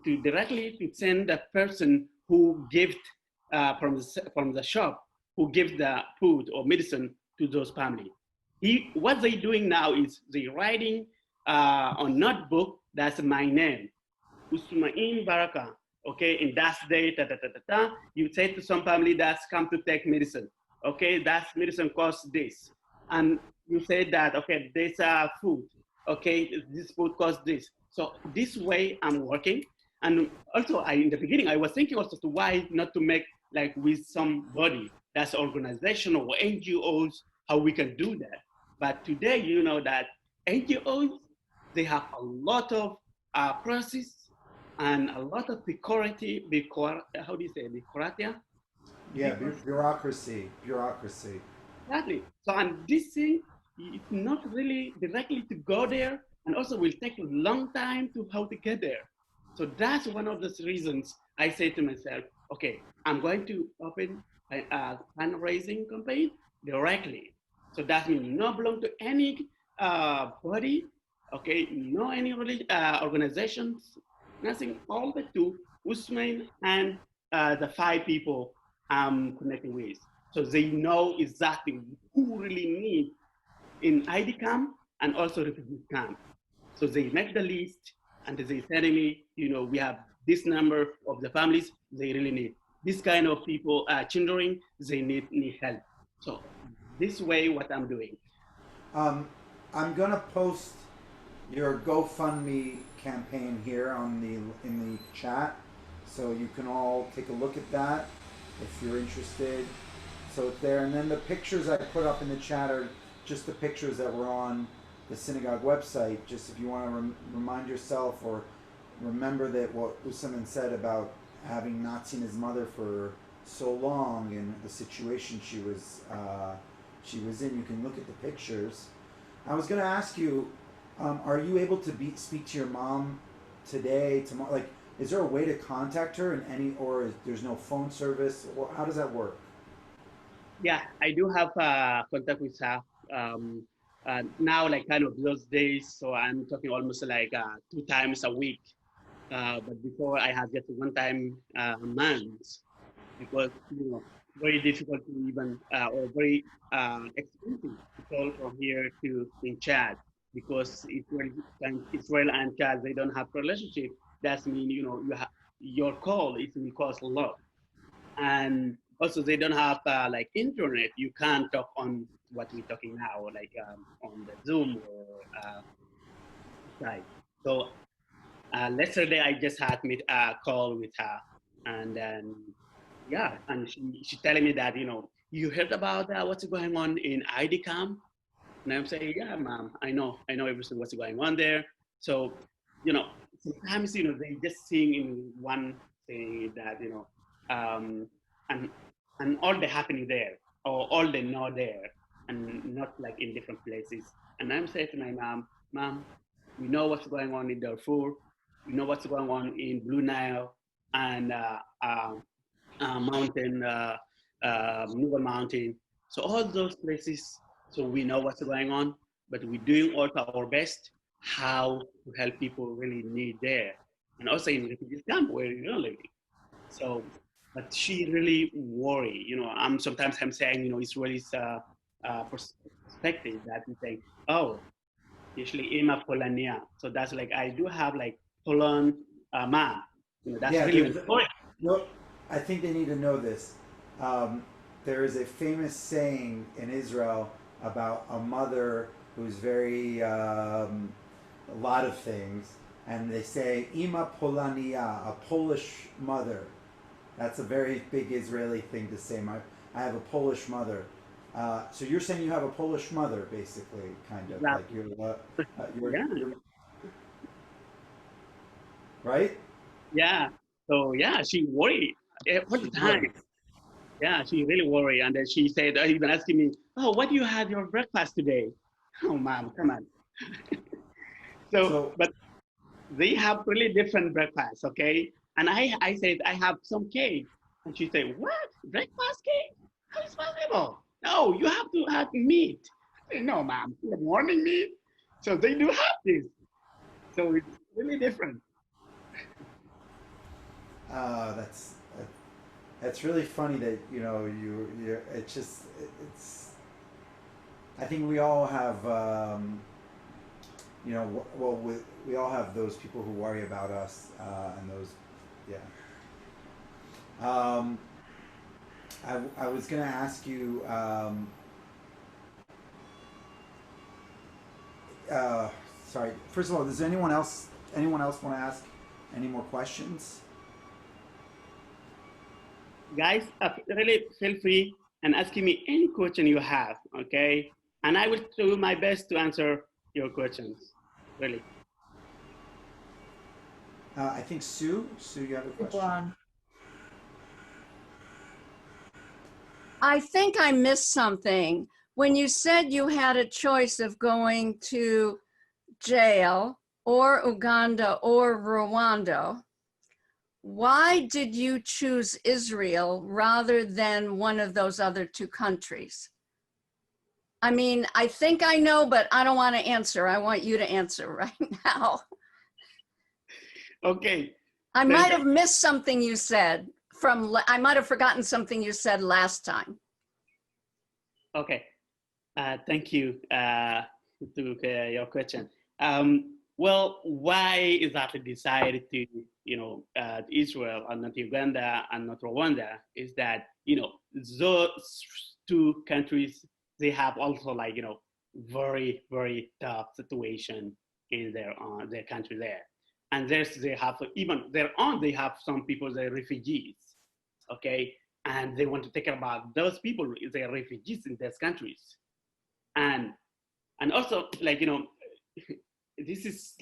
to directly to send the person who gives from the shop who gives the food or medicine to those families. What they're doing now is they're writing on notebook, that's my name, Usumain Baraka, okay, in that day, you say to some family that's come to take medicine, okay, that medicine costs this. And you say that, okay, there's food, okay, this food costs this. So this way I'm working. And also in the beginning, I was thinking also to why not to make like with somebody that's organization or NGOs, how we can do that. But today, you know that NGOs, they have a lot of process and a lot of how do you say, bureaucratia? Yeah, bureaucracy. Exactly. So, and this thing, it's not really directly to go there, and also will take a long time to how to get there. So that's one of the reasons I say to myself, okay, I'm going to open a fundraising campaign directly. So that means not belong to any body, okay, no any organizations, nothing, all the two, Usman and the 5 people I'm connecting with. So they know exactly who really need in ID camp and also refugee camp. So they make the list and they tell me, you know, we have this number of the families they really need. This kind of people, children, they need help. So this way, what I'm doing. Um, I'm gonna post your GoFundMe campaign here on in the chat, so you can all take a look at that if you're interested. So it's there, and then the pictures I put up in the chat are just the pictures that were on the synagogue website. Just if you want to remind yourself or remember that what Usumain said about having not seen his mother for so long and the situation she was in. You can look at the pictures. I was going to ask you, are you able to speak to your mom today, tomorrow? Like, is there a way to contact her in any, or there's no phone service? Or how does that work? Yeah, I do have contact with her now, like kind of those days. So I'm talking almost like 2 times a week. But before I had just one time a month because, you know, very difficult to even or very expensive to call from here to in Chad because Israel and Chad, they don't have relationship. That means, you know, your call, it will cost a lot. And also they don't have like internet. You can't talk on what we're talking now, like on the Zoom or Skype. So yesterday I just had a call with her, and then yeah, and she telling me that, you know, you heard about what's going on in ID camp, and I'm saying, yeah, ma'am, I know everything what's going on there. So, you know, sometimes, you know, they just seeing in one thing that, you know, um, and all the happening there, or all they know there, and not like in different places. And I'm saying to my mom, we know what's going on in Darfur, we know what's going on in Blue Nile, and mountain, Nuba Mountain. So all those places, so we know what's going on, but we're doing all our best how to help people really need there. And also in refugee camp where you're living. So, but she really worry, you know, I'm saying, you know, Israelis perspective that we think, oh, usually Ima Polania. So that's like, I do have like Poland mom, you know, that's Yeah, really worry. well, I think they need to know this. Um, there is a famous saying in Israel about a mother who's very a lot of things, and they say "Ima Polania," a Polish mother. That's a very big Israeli thing to say. I have a Polish mother. So you're saying you have a Polish mother, basically, kind of like Yeah. you're right. Yeah. So yeah, she worried all the She's time. worried. Yeah, she really worried. And then she said, even asking me, oh, what do you had your breakfast today? Oh, mom, come on. So But they have really different breakfasts, okay? And I said, I have some cake. And she said, what? Breakfast cake? How is possible? No, you have to have meat. I said, no, mom, morning meat. So they do have this. So it's really different. that's that's really funny that you it's just it's I think we all have we all have those people who worry about us and those yeah. I was gonna ask you uh, sorry, first of all, does anyone else want to ask any more questions? Guys, really feel free and asking me any question you have, okay? And I will do my best to answer your questions, really. I think Sue, you have a question. I think I missed something. When you said you had a choice of going to jail or Uganda or Rwanda, why did you choose Israel rather than one of those other two countries? I mean, I think I know, but I don't want to answer. I want you to answer right now. Okay. I might have missed something you said I might have forgotten something you said last time. Okay. Thank you to your question. Well, why exactly decided to, Israel and not Uganda and not Rwanda is that, those two countries, they have also very, very tough situation in their country there. And they have, even their own, they have some people, they're refugees, okay? And they want to take care about those people, they're refugees in those countries. And also, this is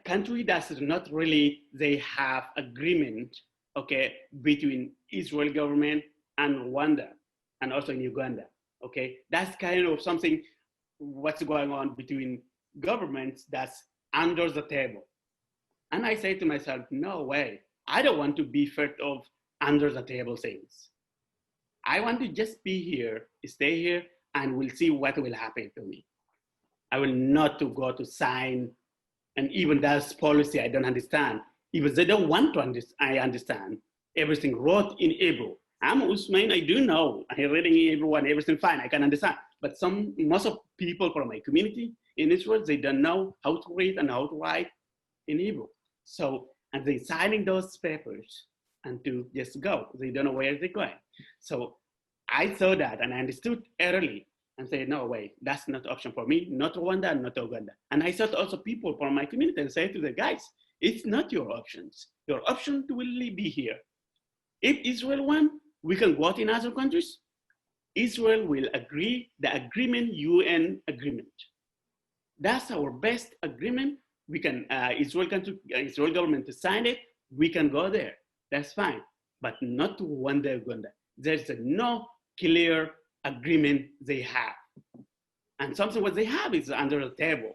country that's not really, they have agreement, okay, between Israel government and Rwanda and also in Uganda, okay? That's kind of something, what's going on between governments that's under the table. And I say to myself, no way, I don't want to be part of under the table things. I want to just be here, stay here, and we'll see what will happen to me. I will not to go to sign, and even that's policy I don't understand. Even they don't want to understand, I understand. Everything wrote in Hebrew. I'm Usumain, I do know. I'm reading in Hebrew and everything fine, I can understand. But most of people from my community in Israel, they don't know how to read and how to write in Hebrew. So, and they signing those papers and to just go. They don't know where they're going. So I saw that and I understood early and said, no way, that's not option for me, not Rwanda and not Uganda. And I saw also people from my community and say to the guys, it's not your options. Your option to really be here. If Israel won, we can go out in other countries. Israel will agree, the agreement, UN agreement. That's our best agreement. We can, Israel government to sign it, we can go there. That's fine, but not to Rwanda, Uganda. There's no clear agreement they have. And something what they have is under the table.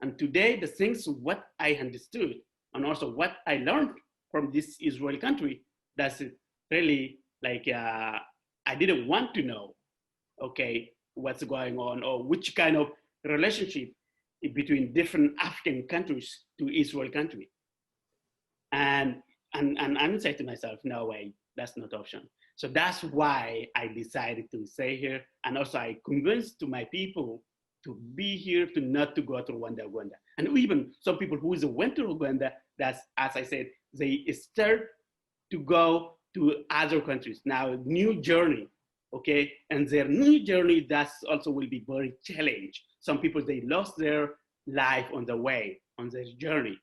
And today, the things what I understood, and also what I learned from this Israeli country, that's really I didn't want to know, okay, what's going on or which kind of relationship between different African countries to Israel country. And I said to myself, no way, that's not option. So that's why I decided to stay here. And also I convinced to my people to be here, to not to go to Rwanda, Uganda. And even some people who went to Uganda, that's, as I said, they start to go to other countries. Now, new journey, okay? And their new journey, that's also will be very challenging. Some people, they lost their life on the way, on their journey.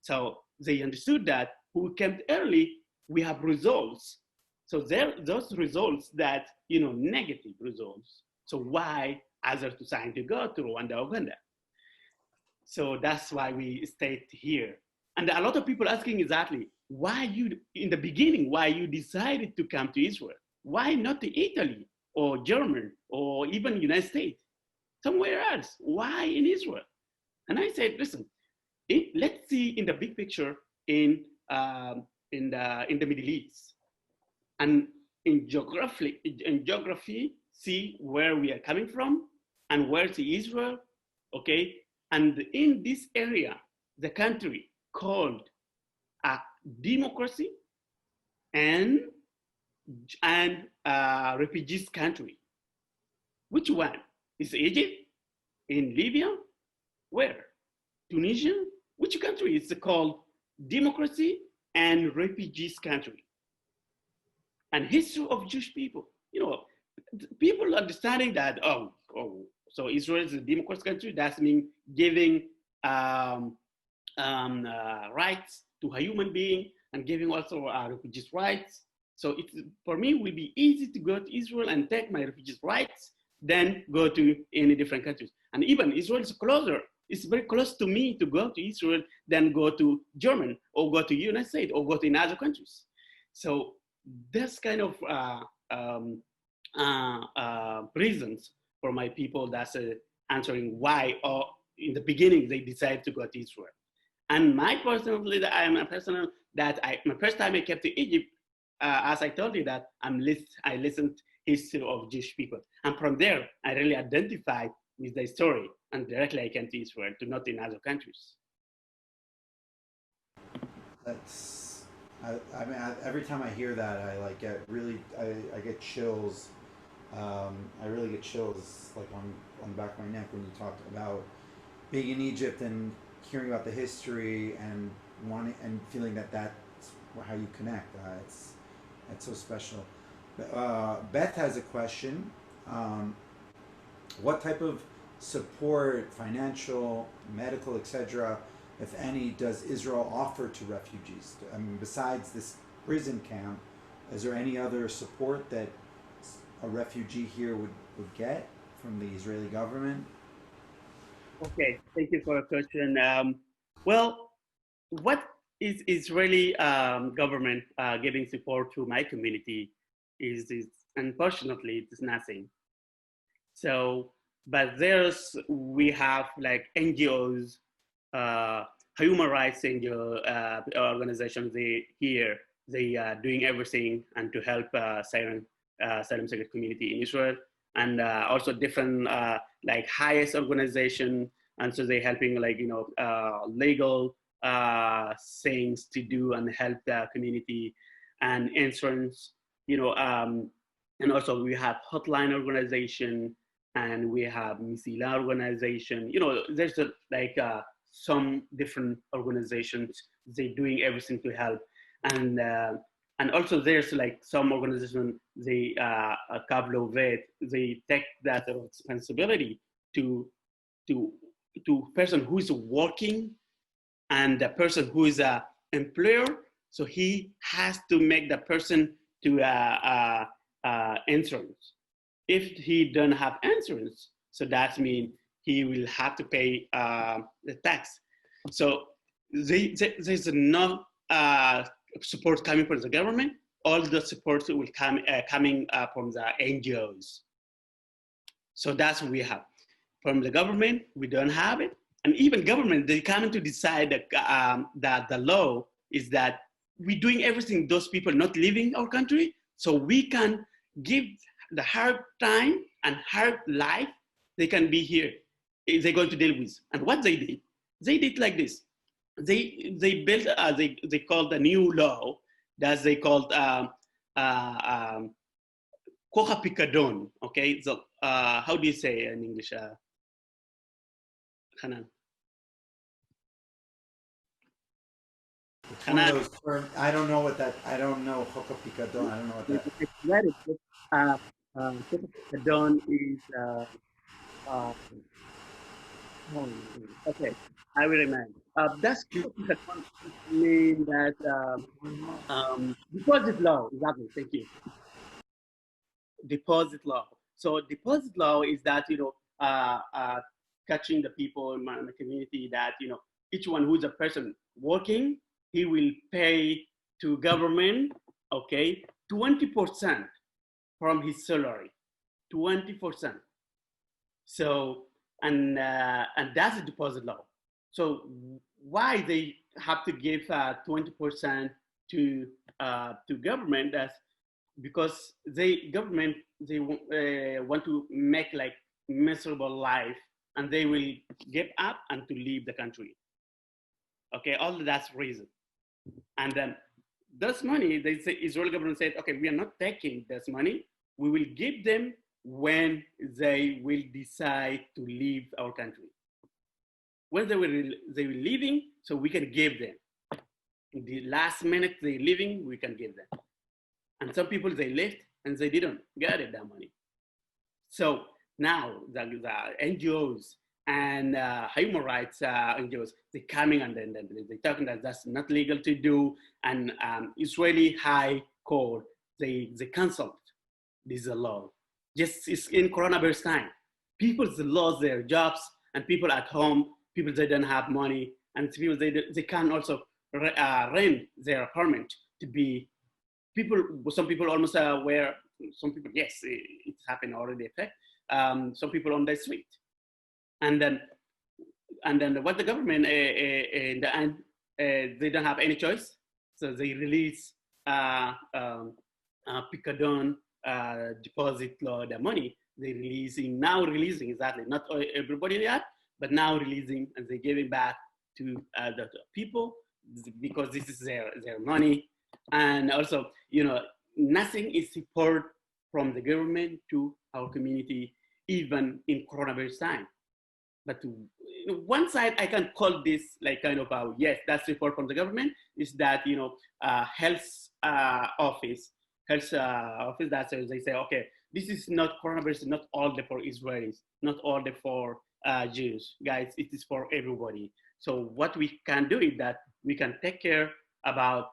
So they understood that who came early, we have results. So those results that, negative results. So why others decide to go to Rwanda, Uganda? So that's why we stayed here. And a lot of people asking exactly, why you, in the beginning, why you decided to come to Israel? Why not to Italy or Germany or even United States? Somewhere else. Why in Israel? And I said, listen, let's see in the big picture in the Middle East, and in geography, see where we are coming from and where to Israel, okay? And in this area, the country called a democracy and refugees country. Which one? Is Egypt? In Libya? Where? Tunisia? Which country is called democracy and refugees country? And history of Jewish people. You know, people understanding that, so Israel is a democratic country, that means giving rights to a human being and giving also refugees rights. So it, for me, it will be easy to go to Israel and take my refugees rights than go to any different countries. And even Israel is closer. It's very close to me to go to Israel than go to Germany or go to United States or go to other countries. So that's kind of reasons for my people that's answering why, or in the beginning they decided to go to Israel. And my personally, I am a person that my first time I came to Egypt, as I told you that I listened history of Jewish people. And from there, I really identified with the story, and directly I came to Israel, to not in other countries. That's, I mean, every time I hear that, I like get really, I get chills. I really get chills like on the back of my neck when you talk about being in Egypt and hearing about the history and wanting and feeling that that's how you connect. It's so special. Beth has a question. What type of support, financial, medical, etc., if any, does Israel offer to refugees? I mean, besides this prison camp, is there any other support that a refugee here would get from the Israeli government? Okay, thank you for the question. Well, what is Israeli government giving support to my community is unfortunately it's nothing. So, but we have like NGOs, human rights NGO organizations. They are doing everything and to help asylum seeker community in Israel, and also different like highest organization, and so they're helping like legal things to do and help the community and insurance, and also we have hotline organization and we have Misila organization. There's some different organizations. They're doing everything to help, and also there's like some organization they they take that responsibility to person who is working and the person who is a employer. So he has to make the person to insurance. If he don't have insurance, so that means he will have to pay the tax. So there's no support coming from the government. All the support will come coming from the NGOs. So that's what we have. From the government, we don't have it. And even government, they come to decide that the law is that we're doing everything, those people not leaving our country, so we can give the hard time and hard life they can be here, they're going to deal with. And what they did like this. They built, they called a new law that they called Koha Pikadon, okay? So how do you say in English? Hanan. I don't know what that. I don't know Koha Pikadon. I don't know what that. Koha Pikadon is. Okay, I will remind. That's mean that deposit law. Exactly. Thank you. Deposit law. So deposit law is that catching the people in my community that each one who's a person working, he will pay to government, okay, 20% from his salary, 20%. So, and that's a deposit law. So why they have to give 20% to government? That's because government want to make like miserable life, and they will give up and to leave the country. Okay, all that's reason. And then this money, they say Israeli government said, okay, we are not taking this money. We will give them when they will decide to leave our country. When they will leaving, so we can give them. In the last minute they leaving, we can give them. And some people, they left and they didn't get it, that money. So now the NGOs and human rights NGOs, they're coming and then they're talking that that's not legal to do. And Israeli High Court, they canceled this law. Just it's in coronavirus time. People lost their jobs, and people at home, people they don't have money, and people they can also rent their apartment to be people. Some people almost were, some people, yes, it's happened already. Some people on the street, and then what the government in the end, they don't have any choice, so they release picadon deposit law, the money they're now releasing exactly, not everybody yet, but now releasing, and they give it back to the people because this is their money. And also, nothing is support from the government to our community, even in coronavirus time. But one side, I can call this like kind of yes, that's support from the government, is that, health office, that says, they say, okay, this is not coronavirus, not all for Israelis, not all for Jews, guys, it is for everybody. So what we can do is that we can take care about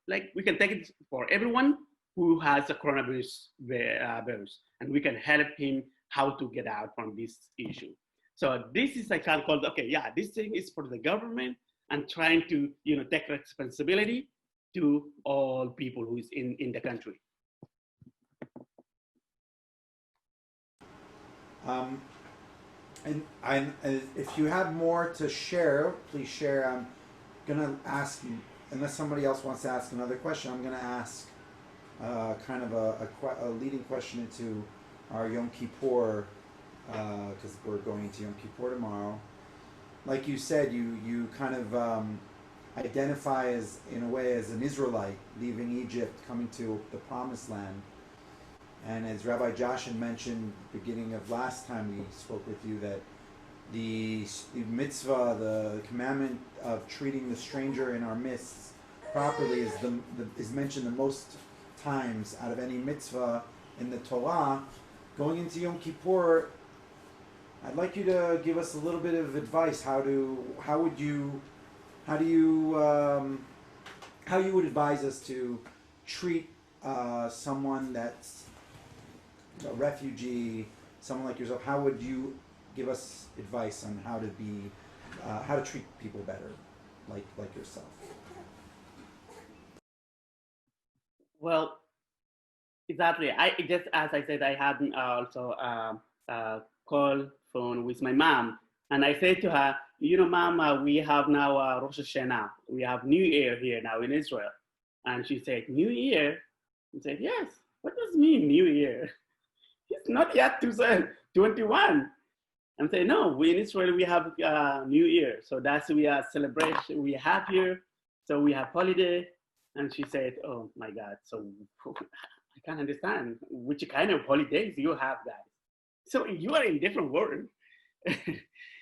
like we can take it for everyone who has a coronavirus virus, and we can help him how to get out from this issue. So this is I can call, okay, yeah, this thing is for the government and trying to take responsibility to all people who is in the country. And if you have more to share, please share. I'm gonna ask you, unless somebody else wants to ask another question, I'm gonna ask kind of a leading question into our Yom Kippur, because we're going into Yom Kippur tomorrow. Like you said, you kind of identify as, in a way, as an Israelite leaving Egypt, coming to the Promised Land. And as Rabbi Joshin mentioned beginning of last time we spoke with you, that the mitzvah, the commandment of treating the stranger in our midst properly is mentioned the most times out of any mitzvah in the Torah. Going into Yom Kippur, I'd like you to give us a little bit of advice. How you would advise us to treat someone that's a refugee, someone like yourself. How would you give us advice on how to treat people better, like yourself? Well, exactly. I just, as I said, I had also a call phone with my mom, and I said to her, Mom, we have now Rosh Hashanah. We have New Year here now in Israel. And she said, New Year? I said, yes. What does mean New Year? It's not yet 2021. I'm saying, no, we in Israel, we have New Year. So that's, we are celebration, we have here. So we have holiday. And she said, oh my God. So I can't understand which kind of holidays you have, guys. So you are in different world.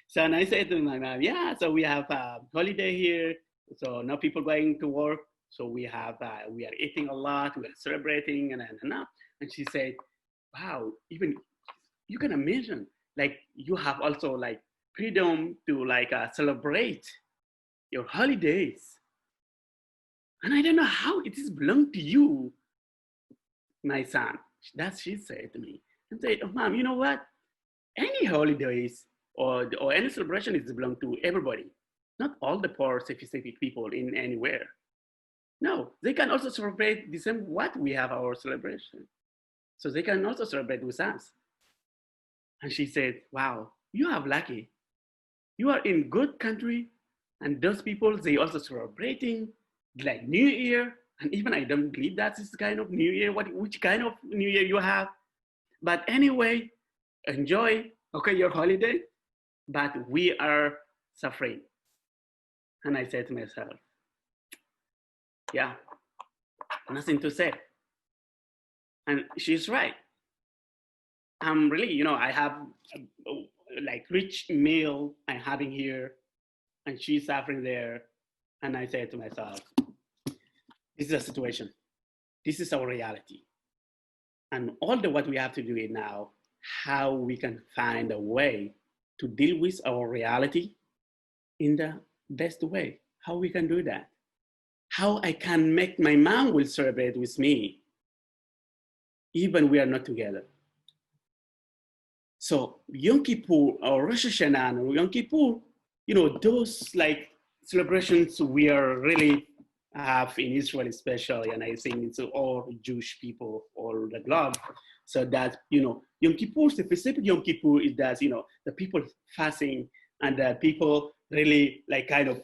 So and I said to my mom, yeah, so we have a holiday here. So no people going to work. So we have, we are eating a lot, we are celebrating and. And she said, wow, even you can imagine, like you have also like freedom to like celebrate your holidays. And I don't know how it is belong to you, my son. That's she said to me. And said, oh, Mom, you know what? Any holidays or any celebration is belong to everybody, not all the poor specific people in anywhere. No, they can also celebrate the same what we have our celebration. So they can also celebrate with us. And she said, wow, you have lucky. You are in good country, and those people, they also celebrating like New Year. And even I don't believe that is kind of New Year, which kind of New Year you have. But anyway, enjoy, okay, your holiday, but we are suffering. And I said to myself, yeah, nothing to say. And she's right. I'm really, I have like rich meal I'm having here, and she's suffering there. And I said to myself, this is a situation. This is our reality. And all what we have to do is now, how we can find a way to deal with our reality in the best way. How we can do that. How I can make my mom will celebrate with me, even we are not together. So Yom Kippur or Rosh Hashanah or Yom Kippur, those like celebrations we are really have in Israel especially, and I think it's all Jewish people all the globe. So that, Yom Kippur, the specific Yom Kippur is that, the people fasting and the people really like kind of,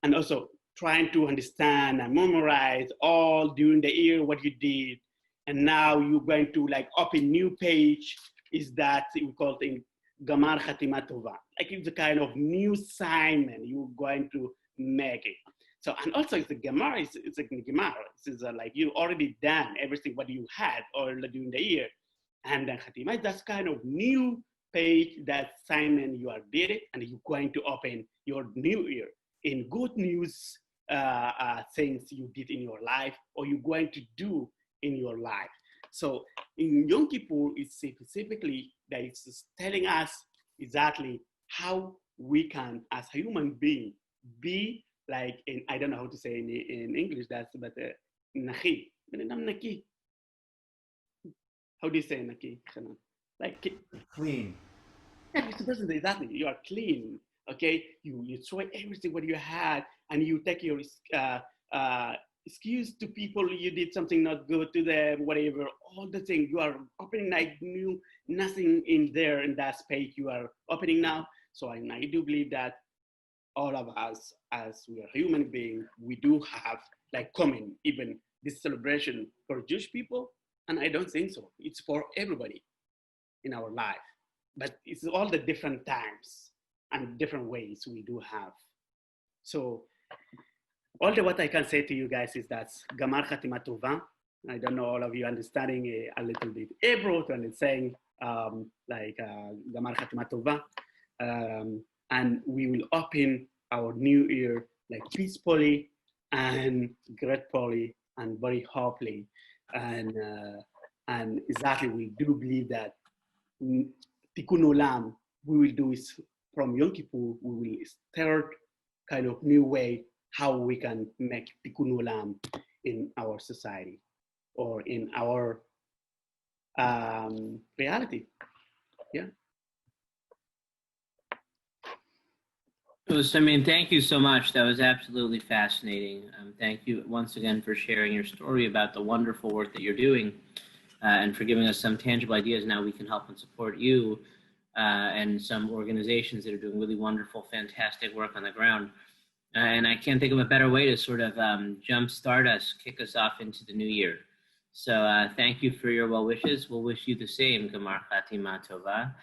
and also trying to understand and memorize all during the year what you did. And now you're going to like open new page, is that we call it in Gamar Khatima Tova. Like it's a kind of new assignment you're going to make it. So, and also it's a Gemara, it's a Gemara. It's like you already done everything what you had or during the year. And then Khatima, that's kind of new page, that assignment you are did it, and you're going to open your new year in good news things you did in your life or you're going to do in your life. So in Yom Kippur, it's specifically that it's telling us exactly how we can, as a human being, be like, I don't know how to say in English, but Nachi. How do you say Nachi? Like Clean. Yeah, it doesn't exactly. You are clean, okay? You throw everything what you had, and you take your excuse to people you did something not good to them, whatever. All the things you are opening like new, nothing in there in that space you are opening now. So I do believe that all of us, as we are human beings, we do have like common even this celebration for Jewish people, and I don't think so. It's for everybody in our life. But it's all the different times and different ways we do have. So all what I can say to you guys is that Gamar Khatima Tova. I don't know all of you understanding a little bit Hebrew and it's saying like Gamar Khatima Tova. And we will open our new year like peacefully and gratefully and very hopefully. And exactly, we do believe that Tikkun Olam, we will do is from Yom Kippur, we will start kind of new way how we can make Tikkun Olam in our society or in our reality. Yeah. Thank you so much. That was absolutely fascinating. Thank you once again for sharing your story about the wonderful work that you're doing and for giving us some tangible ideas. Now we can help and support you and some organizations that are doing really wonderful, fantastic work on the ground. And I can't think of a better way to sort of jumpstart us, kick us off into the new year. So thank you for your well wishes. We'll wish you the same, Gamar Khatima Tova.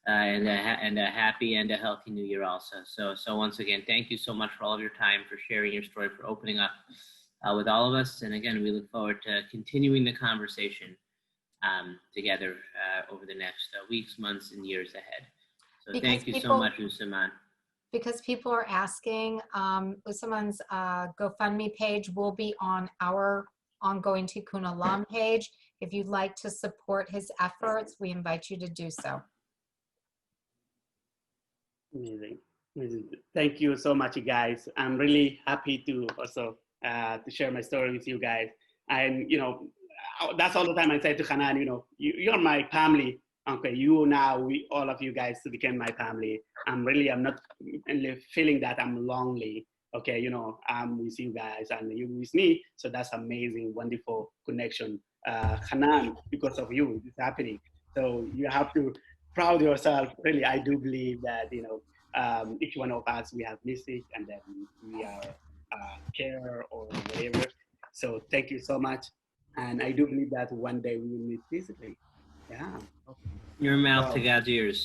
And a happy and a healthy new year also. So once again, thank you so much for all of your time, for sharing your story, for opening up with all of us. And again, we look forward to continuing the conversation together over the next weeks, months, and years ahead. So because thank you so much, Usumain. Because people are asking, Usumain's GoFundMe page will be on our ongoing Tikkun Olam page. If you'd like to support his efforts, we invite you to do so. Amazing. Thank you so much, guys. I'm really happy to also to share my story with you guys. And that's all the time I say to Hanan, you're my family. okay, all of you guys became my family. I'm not feeling that I'm lonely. Okay, I'm with you guys and you with me. So that's amazing, wonderful connection. Hanan, because of you, it's happening. So you have to proud yourself. Really, I do believe that, each one of us, we have message and then we are care or whatever. So thank you so much. And I do believe that one day we will meet physically. Yeah. Your mouth Wow. to God's ears.